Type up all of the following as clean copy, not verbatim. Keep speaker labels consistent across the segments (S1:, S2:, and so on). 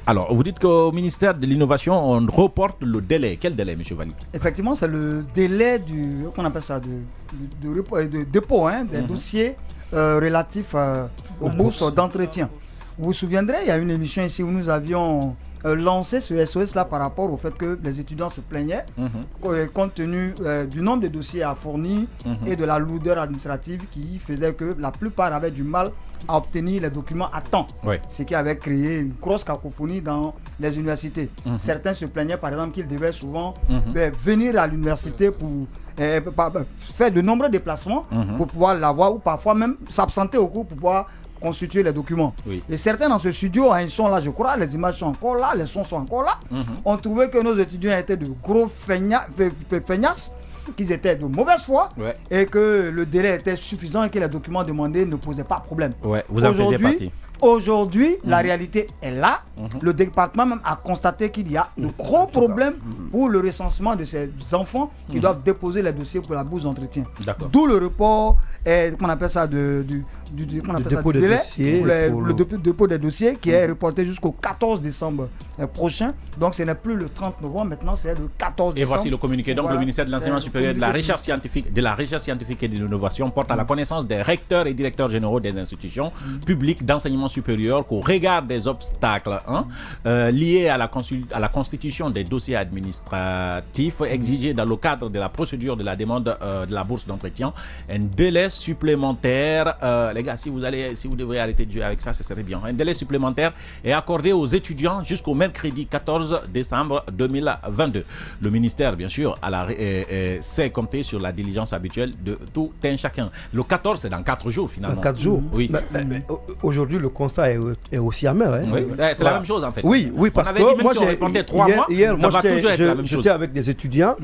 S1: Alors, vous dites qu'au ministère de l'Innovation, on reporte le délai. Quel délai, M. Valli?
S2: Effectivement, c'est le délai qu'on appelle ça, de dépôt des dossiers relatifs aux bourses d'entretien. Vous vous souviendrez, il y a une émission ici où nous avions lancé ce SOS-là par rapport au fait que les étudiants se plaignaient, compte tenu du nombre de dossiers à fournir et de la lourdeur administrative qui faisait que la plupart avaient du mal à obtenir les documents à temps. Ce qui avait créé une grosse cacophonie dans les universités. Certains se plaignaient par exemple qu'ils devaient souvent venir à l'université pour faire de nombreux déplacements pour pouvoir l'avoir, ou parfois même s'absenter au cours pour pouvoir constituer les documents. Et certains dans ce studio, ils sont là, je crois, les images sont encore là, les sons sont encore là. On trouvait que nos étudiants étaient de gros feignasses, qu'ils étaient de mauvaise foi et que le délai était suffisant et que les documents demandés ne posaient pas problème.
S1: Vous en faisiez partie.
S2: Aujourd'hui, la réalité est là. Le département même a constaté qu'il y a de gros problèmes pour le recensement de ces enfants qui doivent déposer les dossiers pour la bourse d'entretien. D'où le report, qu'on appelle ça, du délai, le dépôt des dossiers qui est reporté jusqu'au 14 décembre prochain. Donc ce n'est plus le 30 novembre, maintenant c'est le 14 décembre.
S1: Et voici le communiqué. Donc le ministère de l'Enseignement supérieur, de la recherche scientifique et de l'innovation porte à la connaissance des recteurs et directeurs généraux des institutions publiques d'enseignement supérieur qu'au regard des obstacles liés à la constitution des dossiers administratifs exigés dans le cadre de la procédure de la demande de la bourse d'entretien, un délai supplémentaire, les gars, si vous devez arrêter de jouer avec ça, ce serait bien. Un délai supplémentaire est accordé aux étudiants jusqu'au mercredi 14 décembre 2022. Le ministère, bien sûr, sait compter sur la diligence habituelle de tout un chacun. Le 14, c'est dans 4 jours finalement.
S3: Dans 4 jours.
S1: Oui.
S3: Mais constat est aussi amer. Hein.
S1: Oui, c'est la même chose en fait.
S3: Oui, parce que moi hier, j'étais avec des étudiants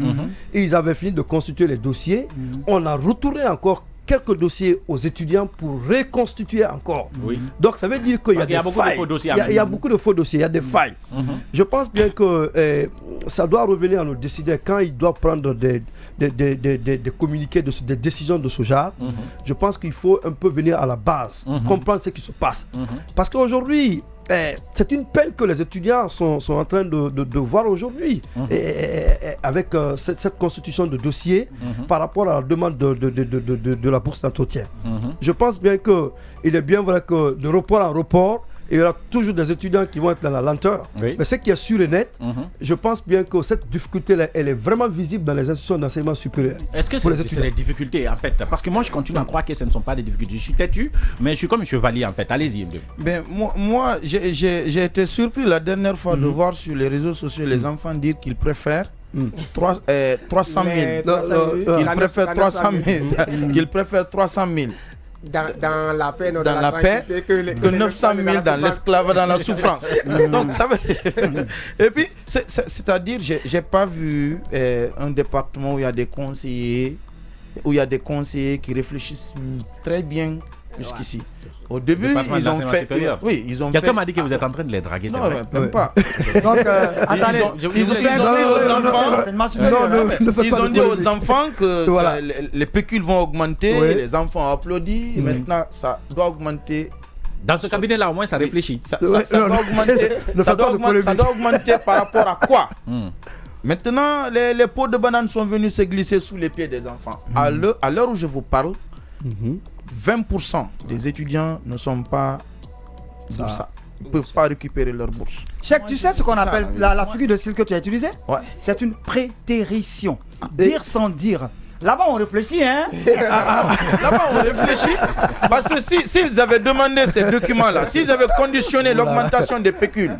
S3: et ils avaient fini de constituer les dossiers. On a retourné encore quelques dossiers aux étudiants pour reconstituer encore. Donc ça veut dire qu'il y a des failles. Il y a beaucoup de faux dossiers, il y a des failles. Je pense bien que ça doit revenir à nos décideurs quand ils doivent prendre des communiqués, des décisions de ce genre. Je pense qu'il faut un peu venir à la base, comprendre ce qui se passe. Parce qu'aujourd'hui, c'est une peine que les étudiants sont en train de voir aujourd'hui avec cette constitution de dossier par rapport à la demande de la bourse d'entretien. Je pense bien qu'il est bien vrai que de report en report, il y aura toujours des étudiants qui vont être dans la lenteur. Mais ce qui est sûr et net, je pense bien que cette difficulté-là, elle est vraiment visible dans les institutions d'enseignement supérieur.
S1: Est-ce que c'est des difficultés en fait? Parce que moi, je continue à croire que ce ne sont pas des difficultés. Je suis têtu, mais je suis comme M. Valli en fait. Allez-y.
S4: Ben, moi j'ai été surpris la dernière fois de voir sur les réseaux sociaux les enfants dire qu'ils préfèrent 300 000. Ils préfèrent 300 000. Qu'ils préfèrent 300 000.
S5: Dans la paix,
S4: dans la paix que 900 000 dans l'esclavage, dans la souffrance. Donc, ça veut... Et puis, c'est-à-dire, j'ai pas vu un département où il y a des conseillers, qui réfléchissent très bien jusqu'ici. Au début, ils ont fait.
S1: Quelqu'un m'a dit que vous êtes en train de les draguer, c'est vrai?
S4: Non, même pas.
S2: Donc, attendez,
S4: ils ont dit aux enfants que les pécules vont augmenter, les enfants ont applaudi, maintenant ça doit augmenter.
S1: Dans ce cabinet-là, au moins, ça réfléchit.
S4: Ça doit augmenter par rapport à quoi? Maintenant, les pots de banane sont venus se glisser sous les pieds des enfants. À l'heure où je vous parle, 20% des étudiants ne sont pas sur ça. Ils ne peuvent pas récupérer leur bourse.
S2: Cheikh, tu sais ce qu'on appelle la figure de style que tu as utilisée? C'est une prétérition. Dire sans dire. Là-bas, on réfléchit, hein?
S4: Là-bas, on réfléchit. Parce que s'ils avaient demandé ces documents-là, s'ils avaient conditionné l'augmentation des pécules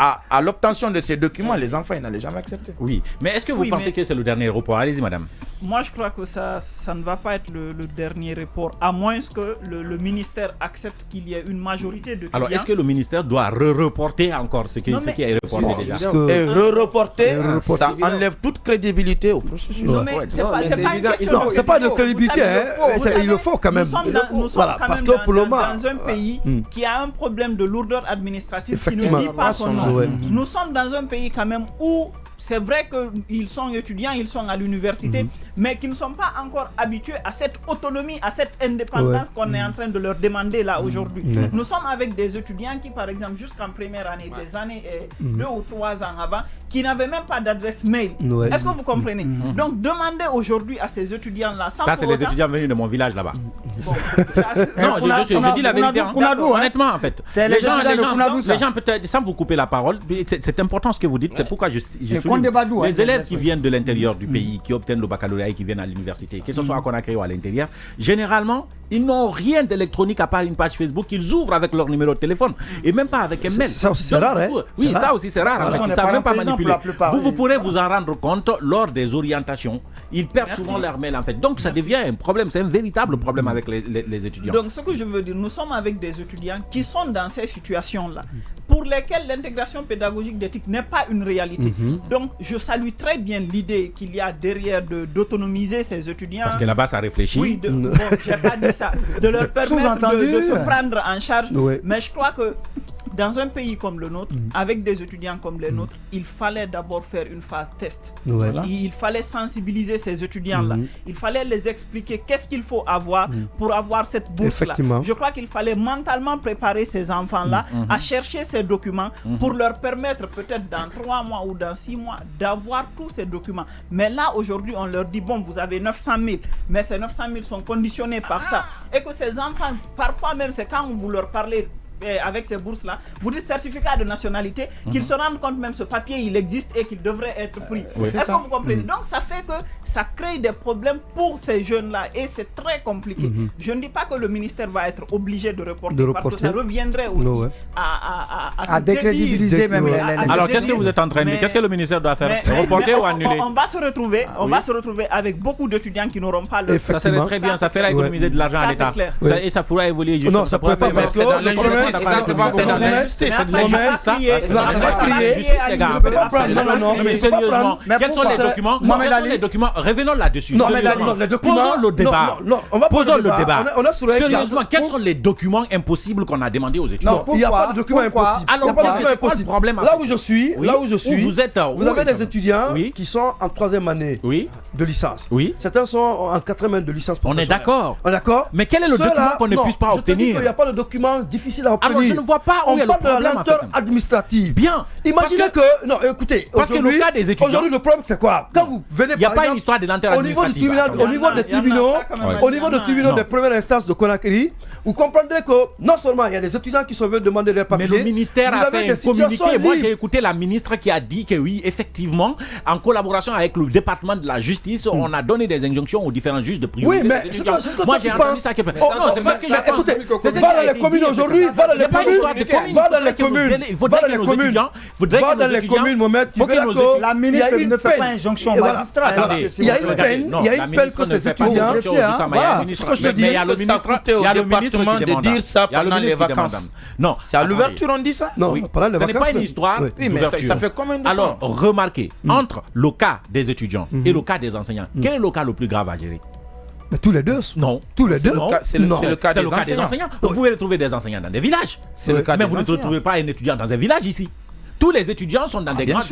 S4: à l'obtention de ces documents, les enfants ils n'allaient jamais accepter.
S1: Oui, mais est-ce que vous pensez que c'est le dernier report? Allez-y, madame.
S6: Moi, je crois que ça ne va pas être le dernier report, à moins que le ministère accepte qu'il y ait une majorité de clients.
S1: Alors, est-ce que le ministère doit reporter encore ce qui est reporté déjà?
S4: Et reporter, ça enlève toute crédibilité au processus.
S6: Non, mais c'est pas une question de...
S3: c'est pas de crédibilité, il le faut quand même.
S6: Nous sommes quand même dans un pays qui a un problème de lourdeur administrative qui ne dit pas son nom. Nous sommes dans un pays quand même où c'est vrai qu'ils sont étudiants, ils sont à l'université, mais qui ne sont pas encore habitués à cette autonomie, à cette indépendance qu'on est en train de leur demander là aujourd'hui. Nous sommes avec des étudiants qui, par exemple, jusqu'en première année, des années 2 ou 3 ans avant, qui n'avaient même pas d'adresse mail. Est-ce que vous comprenez? Donc, demandez aujourd'hui à ces étudiants-là...
S1: Ça, c'est les étudiants venus de mon village là-bas. Bon, non, je dis la vérité. Honnêtement, en fait. Les gens peut-être, sans vous couper la parole, c'est important ce que vous dites, c'est pourquoi je souligne. Les élèves qui viennent de l'intérieur du pays, qui obtiennent le baccalauréat et qui viennent à l'université, que ce soit à Conakry ou à l'intérieur, généralement, ils n'ont rien d'électronique à part une page Facebook qu'ils ouvrent avec leur numéro de téléphone et même pas avec un mail.
S3: Ça aussi, c'est rare, hein?
S1: Oui, ça aussi, c'est rare. Ils ne savent même pas manipuler. Vous pourrez vous en rendre compte lors des orientations. Ils perdent souvent leur mail, en fait. Donc, ça devient un problème. C'est un véritable problème avec les étudiants.
S6: Donc, ce que je veux dire, nous sommes avec des étudiants qui sont dans ces situations-là, pour lesquelles l'intégration pédagogique d'éthique n'est pas une réalité. Donc, je salue très bien l'idée qu'il y a derrière d'autonomiser ces étudiants.
S1: Parce que là-bas, ça réfléchit.
S6: Oui, bon, j'ai pas dit ça. De leur permettre de se prendre en charge. Mais je crois que dans un pays comme le nôtre, avec des étudiants comme les nôtres, il fallait d'abord faire une phase test. Il fallait sensibiliser ces étudiants-là. Il fallait les expliquer qu'est-ce qu'il faut avoir pour avoir cette bourse-là. Je crois qu'il fallait mentalement préparer ces enfants-là à chercher ces documents pour leur permettre peut-être dans 3 mois ou dans 6 mois d'avoir tous ces documents. Mais là, aujourd'hui, on leur dit, bon, vous avez 900 000, mais ces 900 000 sont conditionnés par ça. Et que ces enfants, parfois même, c'est quand vous leur parlez avec ces bourses-là, vous dites certificat de nationalité, qu'ils se rendent compte même ce papier, il existe et qu'il devrait être pris. Est-ce que vous comprenez? Donc ça fait que ça crée des problèmes pour ces jeunes-là et c'est très compliqué. Je ne dis pas que le ministère va être obligé de reporter, parce que ça reviendrait aussi
S2: à décrédibiliser même les
S1: Alors qu'est-ce que vous êtes en train de dire? Qu'est-ce que le ministère doit faire? Reporter ou annuler?
S6: On va se retrouver avec beaucoup d'étudiants qui n'auront pas le...
S1: Ça serait très bien, ça fera économiser de l'argent à l'État. Et ça fera évoluer justement.
S3: Non, ça ne pourrait pas, parce que
S4: c'est dans l'injustice.
S1: C'est de l'injustice, ça. Sérieusement, quels sont les documents? Quels sont les documents? Revenons là-dessus.
S3: Non, mais les documents.
S1: Posons le débat.
S3: Posons
S1: le débat. Sérieusement, quels sont les documents impossibles qu'on a demandé aux étudiants?
S3: Il n'y a pas de documents impossibles.
S1: Alors, c'est quoi le problème?
S3: Là où je suis, vous avez des étudiants qui sont en 3e année de licence. Certains sont en 4e année de licence professionnelle.
S1: On est d'accord. Mais quel est le document qu'on ne puisse pas obtenir?
S3: Il n'y a pas de document difficile à obtenir.
S1: Alors je ne vois pas où est le problème.
S3: On parle de la lenteur administrative.
S1: Bien.
S3: Imaginez que... Non, écoutez.
S1: Parce que le cas des étudiants...
S3: Aujourd'hui, le problème, c'est quoi? Quand vous venez,
S1: il n'y a pas une histoire de lenteur administrative.
S3: Au niveau des tribunaux, des premières instances de Conakry, vous comprendrez que non seulement il y a des étudiants qui sont venus demander leurs papiers,
S1: mais le ministère a fait un communiqué. Moi, j'ai écouté la ministre qui a dit que oui, effectivement, en collaboration avec le département de la justice, on a donné des injonctions aux différents juges de priorité.
S3: Oui, mais c'est ce que
S1: moi, j'ai entendu ça.
S3: Non, c'est parce que va dans les communes aujourd'hui, va dans les communes, Mohamed,
S2: la ministre ne fait pas injonction magistrale.
S3: Il y a une peine que ces étudiants.
S4: Ce que je te dis, il y a le département de dire ça pendant les vacances.
S1: Non,
S4: c'est à l'ouverture on dit ça?
S1: Non, ce n'est pas une histoire.
S4: Oui, mais ça fait combien de temps?
S1: Alors, remarquez, entre le cas des étudiants et le cas des enseignants, quel est le cas le plus grave à gérer?
S3: Mais tous les deux?
S1: Non.
S3: Tous les deux?
S4: C'est le cas des enseignants.
S1: Vous pouvez retrouver des enseignants dans des villages. Mais vous ne retrouvez pas un étudiant dans un village ici. Tous les étudiants sont dans des grandes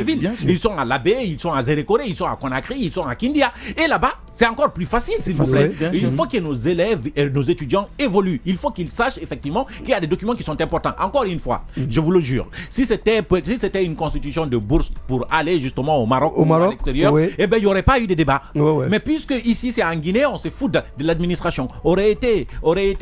S1: villes. Ils sont à Labé, ils sont à Zérékoré, ils sont à Conakry, ils sont à Kindia. Et là-bas, c'est encore plus facile, s'il vous plaît. Il faut que nos élèves et nos étudiants évoluent. Il faut qu'ils sachent effectivement qu'il y a des documents qui sont importants. Encore une fois, je vous le jure, si c'était une constitution de bourse pour aller justement au Maroc ou à l'extérieur, eh ben, il n'y aurait pas eu de débat. Mais puisque ici, c'est en Guinée, on se fout de l'administration. Aurait été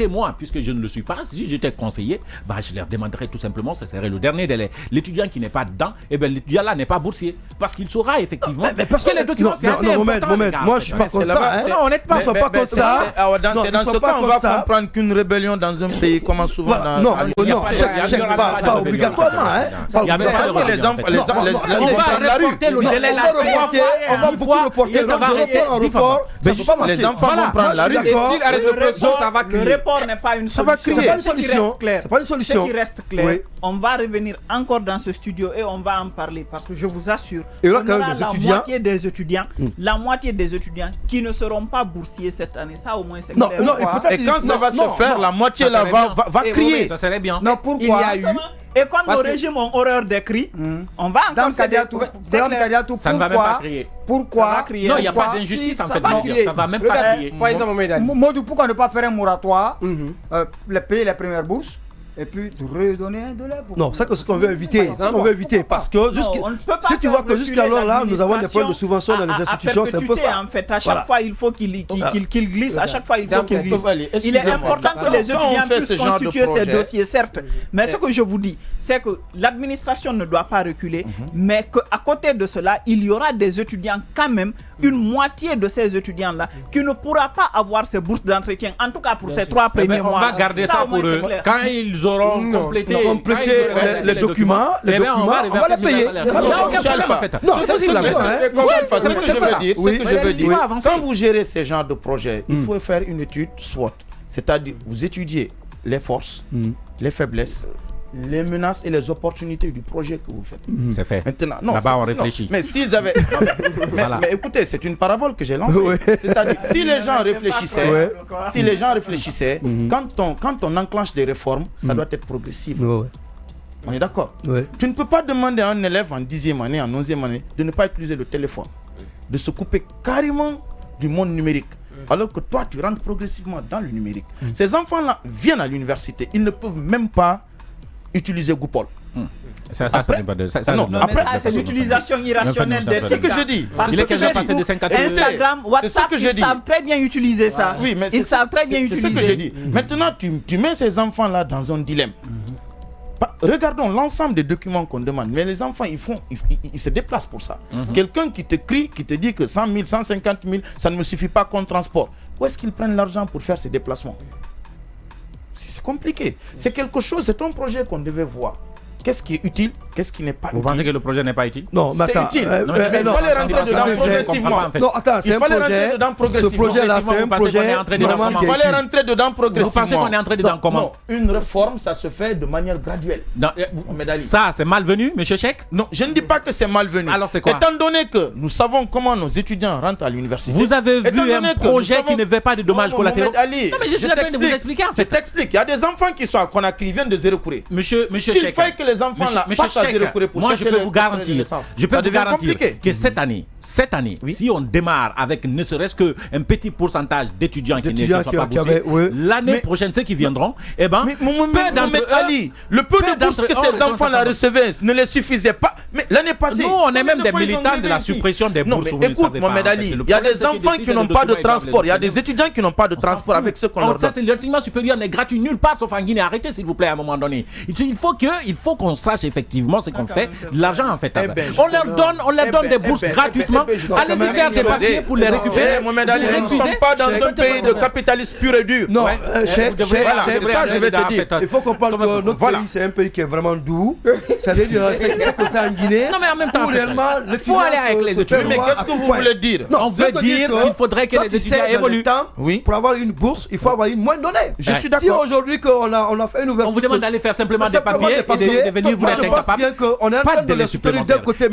S1: moi, puisque je ne le suis pas, si j'étais conseiller, bah, je leur demanderais tout simplement, ce serait le dernier délai. L'étudiant qui n'est pas dedans, eh ben, l'étudiant là n'est pas boursier. Parce qu'il saura effectivement que les documents, c'est assez important.
S3: Moi, je suis pas contre ça.
S1: Non, honnêtement,
S3: ils sont pas contre ça.
S4: Dans ce cas, on va comprendre qu'une rébellion dans un pays commence souvent dans...
S3: Non, pas obligatoirement.
S4: Il y a même pas de les enfants...
S1: On va reporter le délai là 3 fois,
S3: on va beaucoup reporter.
S1: Ça va rester en report.
S4: Les enfants vont prendre la rue.
S6: Et s'ils arrêtent le processus, ça va crier. Le report n'est pas une solution.
S3: C'est pas une solution.
S6: Ce qui reste clair, on va revenir encore dans ce studio et on va en parler parce que je vous assure,
S3: on
S6: aura la moitié des étudiants qui ne seront pas boursiers cette année. Ça au moins c'est clair.
S4: Et quand ça va se faire, la moitié là va crier.
S1: Ça serait bien.
S2: Non, pourquoi?
S6: Et quand nos régimes ont horreur des cris, on va encore
S1: ça ne va même pas crier.
S2: Pourquoi?
S1: Non, il n'y a pas d'injustice en fait. Ça va même pas crier.
S2: Modou, pourquoi ne pas faire un moratoire, payer les premières bourses et puis de redonner un dollar.
S3: Non, c'est ce qu'on veut éviter. Parce que si tu vois que jusqu'alors là, nous avons des problèmes de subvention dans les institutions, c'est un peu ça.
S6: En fait, à chaque fois, il faut qu'il glisse. À chaque fois, il faut qu'il glisse. Il est important que les étudiants puissent constituer ces dossiers, certes. Mais ce que je vous dis, c'est que l'administration ne doit pas reculer, mais qu'à côté de cela, il y aura des étudiants quand même, une moitié de ces étudiants-là, qui ne pourra pas avoir ces bourses d'entretien, en tout cas pour ces 3 premiers mois.
S1: On va garder ça pour eux. Quand ils auront complété
S3: les documents, on va les payer.
S4: C'est ce que je veux dire. Quand vous gérez ces genres de projets, il faut faire une étude SWOT. C'est-à-dire, vous étudiez les forces, les faiblesses, les menaces et les opportunités du projet que vous faites.
S1: C'est fait.
S4: Maintenant,
S1: là-bas, on réfléchit.
S4: Mais s'ils avaient... mais écoutez, c'est une parabole que j'ai lancée. C'est-à-dire, si les gens réfléchissaient, quand on enclenche des réformes, ça doit être progressif. On est d'accord? Tu ne peux pas demander à un élève en 10e année, en 11e année, de ne pas utiliser le téléphone, de se couper carrément du monde numérique. Alors que toi, tu rentres progressivement dans le numérique. Ces enfants-là viennent à l'université, ils ne peuvent même pas utiliser Google.
S6: C'est l'utilisation irrationnelle des...
S4: C'est ce que je dis.
S6: Instagram, WhatsApp, ils savent très bien utiliser ça.
S4: Oui, mais ils savent très bien utiliser. C'est ce que je dis. Maintenant, tu mets ces enfants-là dans un dilemme. Regardons l'ensemble des documents qu'on demande. Mais les enfants, ils se déplacent pour ça. Quelqu'un qui te crie, qui te dit que 100 000, 150 000, ça ne me suffit pas comme transport. Où est-ce qu'ils prennent l'argent pour faire ces déplacements? C'est compliqué. C'est quelque chose, c'est un projet qu'on devait voir. Qu'est-ce qui est utile, qu'est-ce qui n'est pas utile?
S1: Vous pensez que le projet n'est pas utile?
S3: Non, mais attends.
S4: C'est utile. Mais il fallait rentrer dedans progressivement.
S3: Non, attends, c'est un projet. Ce projet-là, c'est un projet.
S4: Il fallait rentrer dedans progressivement.
S1: Vous pensez qu'on est entré dedans comment?
S4: Non, une réforme, ça se fait de manière graduelle.
S1: Ça, c'est malvenu, monsieur Cheikh?
S4: Non, je ne dis pas que c'est malvenu.
S1: Alors, c'est quoi?
S4: Étant donné que nous savons comment nos étudiants rentrent à l'université.
S1: Vous avez vu un projet qui ne fait pas de dommages collatéraux? Non, mais je suis en train de vous expliquer en fait.
S4: Je t'explique. Il y a des enfants qui sont à Conakry, viennent de Zéro Kouré.
S1: Monsieur Cheikh.
S4: S'il faut que les enfants là partent à Zéro Kouré pour chercher
S1: je peux vous garantir que cette année,
S4: oui,
S1: si on démarre avec ne serait-ce qu'un petit pourcentage d'étudiants qui ne sont pas boursiers, l'année prochaine, ceux qui viendront, eh ben,
S4: le peu de bourses que ces enfants-là recevaient ne les suffisait pas. Mais l'année passée,
S1: nous, on est même des militants de la suppression des bourses.
S4: Écoute, Mohamed Ali, il y a des enfants qui n'ont pas de transport, il y a des étudiants qui n'ont pas de transport avec ce qu'on leur donne.
S1: L'enseignement supérieur n'est gratuit nulle part sauf en Guinée. Arrêtez, s'il vous plaît, à un moment donné. Il faut qu'on sache effectivement ce qu'on fait, l'argent en fait. On leur donne des bourses gratuitement. Allez-y faire des papiers pour les récupérer.
S4: Mohamed Ali, nous ne sommes pas dans un pays de capitalisme pur et dur.
S3: Non,
S4: c'est ça je vais te dire.
S3: Il faut qu'on parle que notre pays, c'est un pays qui est vraiment doux. Ça veut dire que c'est en Guinée.
S1: Non, mais en même temps,
S3: il
S1: faut aller avec les étudiants.
S4: Mais qu'est-ce que vous voulez dire?
S1: On veut dire qu'il faudrait que les étudiants évoluent.
S3: Pour avoir une bourse, il faut avoir une moyenne donnée.
S4: Je suis d'accord.
S3: Si aujourd'hui on a fait une ouverture,
S1: on vous demande d'aller faire simplement des papiers et de venir vous être incapable.
S3: On est en train de les soutenir d'un côté.